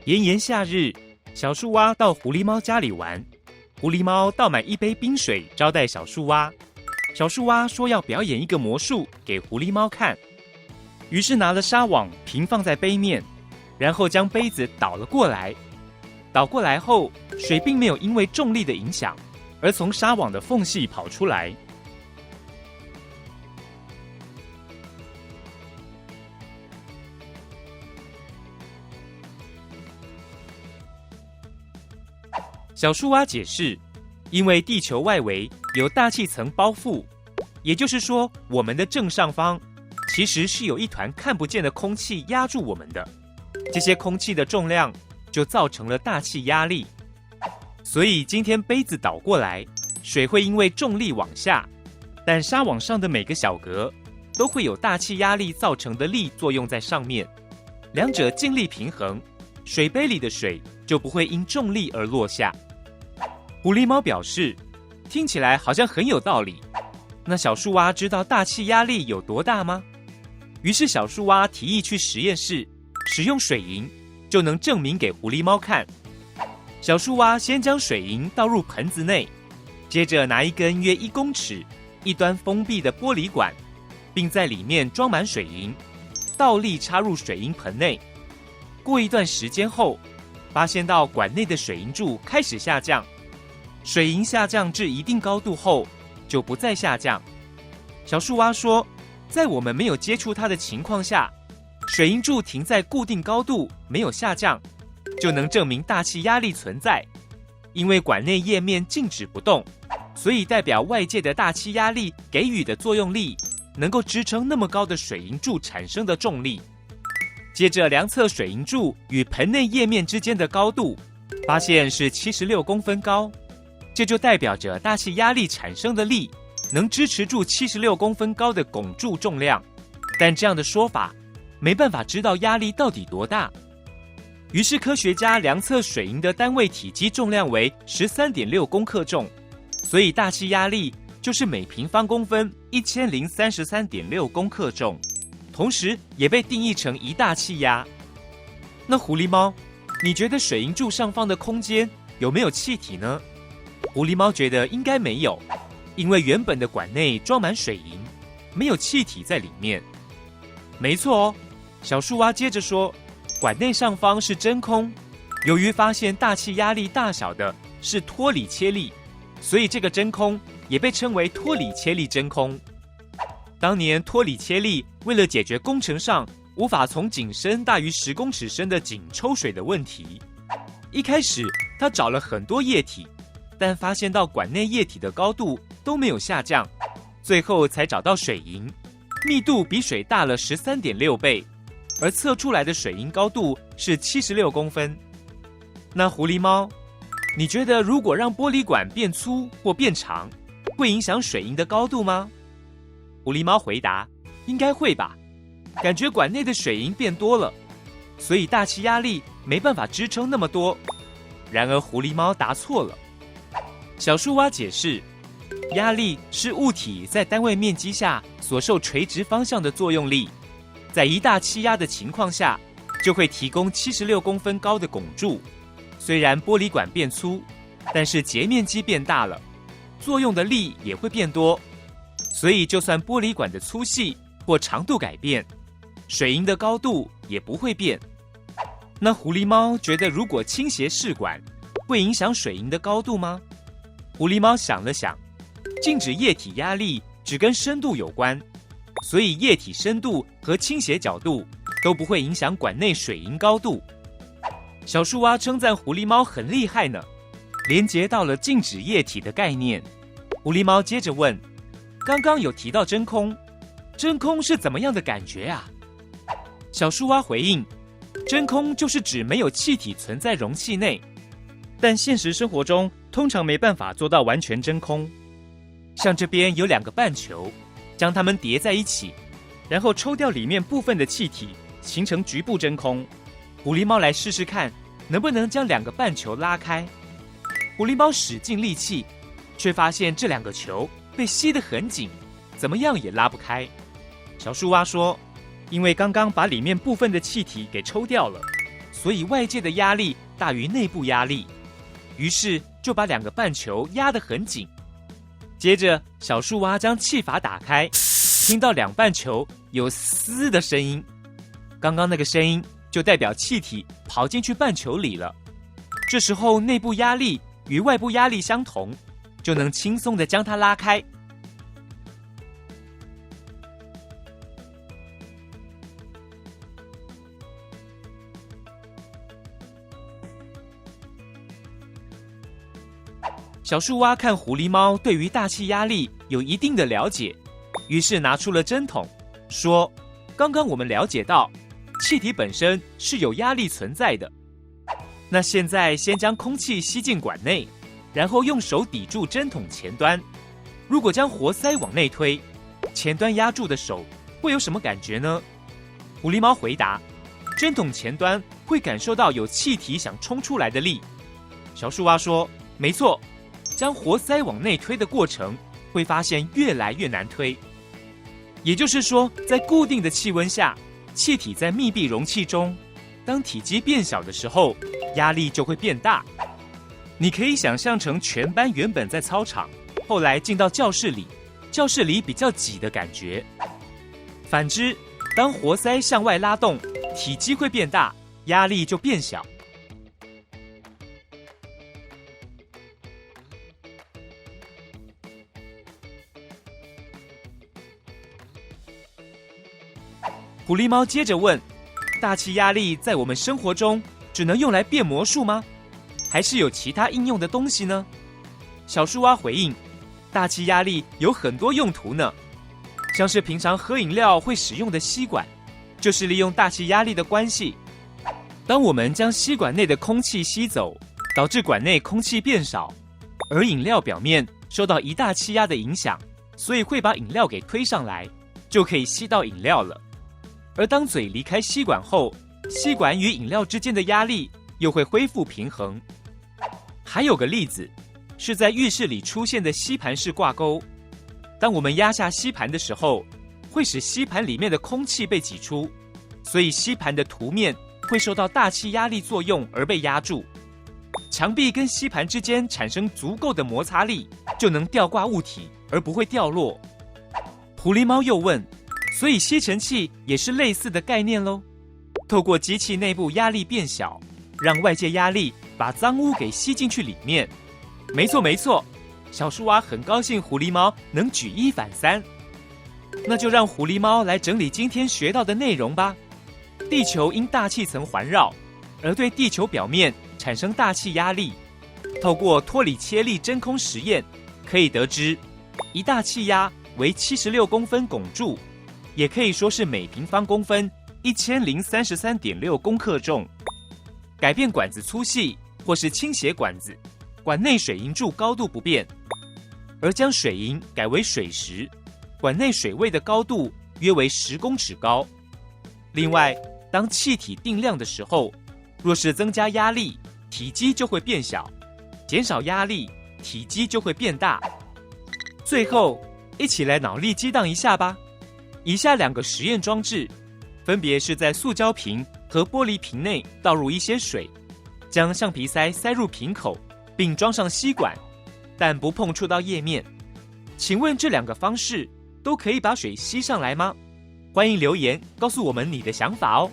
炎炎夏日，小树蛙到狐狸猫家里玩。狐狸猫倒满一杯冰水招待小树蛙。小树蛙说要表演一个魔术给狐狸猫看，于是拿了纱网平放在杯面，然后将杯子倒了过来。倒过来后，水并没有因为重力的影响而从纱网的缝隙跑出来。小树蛙解释，因为地球外围有大气层包覆，也就是说，我们的正上方其实是有一团看不见的空气压住我们的，这些空气的重量就造成了大气压力。所以今天杯子倒过来，水会因为重力往下，但纱网上的每个小格都会有大气压力造成的力作用在上面，两者尽力平衡，水杯里的水就不会因重力而落下。狐狸猫表示，听起来好像很有道理。那小树蛙知道大气压力有多大吗？于是小树蛙提议去实验室使用水银，就能证明给狐狸猫看。小树蛙先将水银倒入盆子内，接着拿一根约1公尺、一端封闭的玻璃管，并在里面装满水银，倒立插入水银盆内。过一段时间后，发现到管内的水银柱开始下降，水银下降至一定高度后就不再下降。小树蛙说，在我们没有接触它的情况下，水银柱停在固定高度没有下降，就能证明大气压力存在。因为管内液面静止不动，所以代表外界的大气压力给予的作用力能够支撑那么高的水银柱产生的重力。接着量测水银柱与盆内液面之间的高度，发现是76公分高，这就代表着大气压力产生的力能支持住76公分高的汞柱重量。但这样的说法没办法知道压力到底多大。于是科学家量测水银的单位体积重量为 13.6 公克重，所以大气压力就是每平方公分 1033.6 公克重，同时也被定义成一大气压。那狐狸猫，你觉得水银柱上方的空间有没有气体呢？狐狸猫觉得应该没有，因为原本的管内装满水银，没有气体在里面。没错哦，小树蛙接着说，管内上方是真空，由于发现大气压力大小的是托里切利，所以这个真空也被称为托里切利真空。当年托里切利为了解决工程上无法从井深大于10公尺深的井抽水的问题，一开始他找了很多液体，但发现到管内液体的高度都没有下降，最后才找到水银，密度比水大了 13.6 倍，而测出来的水银高度是76公分。那狐狸猫，你觉得如果让玻璃管变粗或变长，会影响水银的高度吗？狐狸猫回答，应该会吧，感觉管内的水银变多了，所以大气压力没办法支撑那么多。然而狐狸猫答错了。小树蛙解释，压力是物体在单位面积下所受垂直方向的作用力，在一大气压的情况下，就会提供76公分高的汞柱。虽然玻璃管变粗，但是截面积变大了，作用的力也会变多，所以就算玻璃管的粗细或长度改变，水银的高度也不会变。那狐狸猫觉得，如果倾斜试管，会影响水银的高度吗？狐狸猫想了想，静止液体压力只跟深度有关，所以液体深度和倾斜角度都不会影响管内水银高度。小树蛙称赞狐狸猫很厉害呢，连接到了静止液体的概念。狐狸猫接着问，刚刚有提到真空，真空是怎么样的感觉啊？小树蛙回应，真空就是指没有气体存在容器内，但现实生活中通常没办法做到完全真空。像这边有2个半球，将它们叠在一起，然后抽掉里面部分的气体，形成局部真空。狐狸猫来试试看，能不能将2个半球拉开。狐狸猫使尽力气，却发现这2个球被吸得很紧，怎么样也拉不开。小树蛙说，因为刚刚把里面部分的气体给抽掉了，所以外界的压力大于内部压力，于是就把2个半球压得很紧。接着，小树蛙将气阀打开，听到2半球有嘶的声音，刚刚那个声音就代表气体跑进去半球里了。这时候内部压力与外部压力相同，就能轻松地将它拉开。小树蛙看狐狸猫对于大气压力有一定的了解，于是拿出了针筒，说：刚刚我们了解到气体本身是有压力存在的，那现在先将空气吸进管内，然后用手抵住针筒前端，如果将活塞往内推，前端压住的手会有什么感觉呢？狐狸猫回答：针筒前端会感受到有气体想冲出来的力。小树蛙说：没错，将活塞往内推的过程会发现越来越难推，也就是说，在固定的气温下，气体在密闭容器中，当体积变小的时候，压力就会变大。你可以想象成全班原本在操场，后来进到教室里，教室里比较挤的感觉。反之，当活塞向外拉动，体积会变大，压力就变小。狐狸猫接着问：大气压力在我们生活中只能用来变魔术吗？还是有其他应用的东西呢？小树蛙回应：大气压力有很多用途呢，像是平常喝饮料会使用的吸管，就是利用大气压力的关系。当我们将吸管内的空气吸走，导致管内空气变少，而饮料表面受到一大气压的影响，所以会把饮料给推上来，就可以吸到饮料了。而当嘴离开吸管后，吸管与饮料之间的压力又会恢复平衡。还有个例子，是在浴室里出现的吸盘式挂钩。当我们压下吸盘的时候，会使吸盘里面的空气被挤出，所以吸盘的凸面会受到大气压力作用而被压住。墙壁跟吸盘之间产生足够的摩擦力，就能吊挂物体而不会掉落。狐狸猫又问：所以吸尘器也是类似的概念咯？透过机器内部压力变小，让外界压力把脏污给吸进去里面。没错没错，小树蛙很高兴狐狸猫能举一反三。那就让狐狸猫来整理今天学到的内容吧。地球因大气层环绕，而对地球表面产生大气压力。透过托里切利真空实验，可以得知一大气压为76公分汞柱，也可以说是每平方公分1033.6公克重。改变管子粗细或是倾斜管子，管内水银柱高度不变，而将水银改为水时，管内水位的高度约为10公尺高。另外，当气体定量的时候，若是增加压力，体积就会变小；减少压力，体积就会变大。最后，一起来脑力激荡一下吧。以下2个实验装置，分别是在塑胶瓶和玻璃瓶内倒入一些水，将橡皮塞塞入瓶口，并装上吸管，但不碰触到液面。请问这2个方式都可以把水吸上来吗？欢迎留言告诉我们你的想法哦。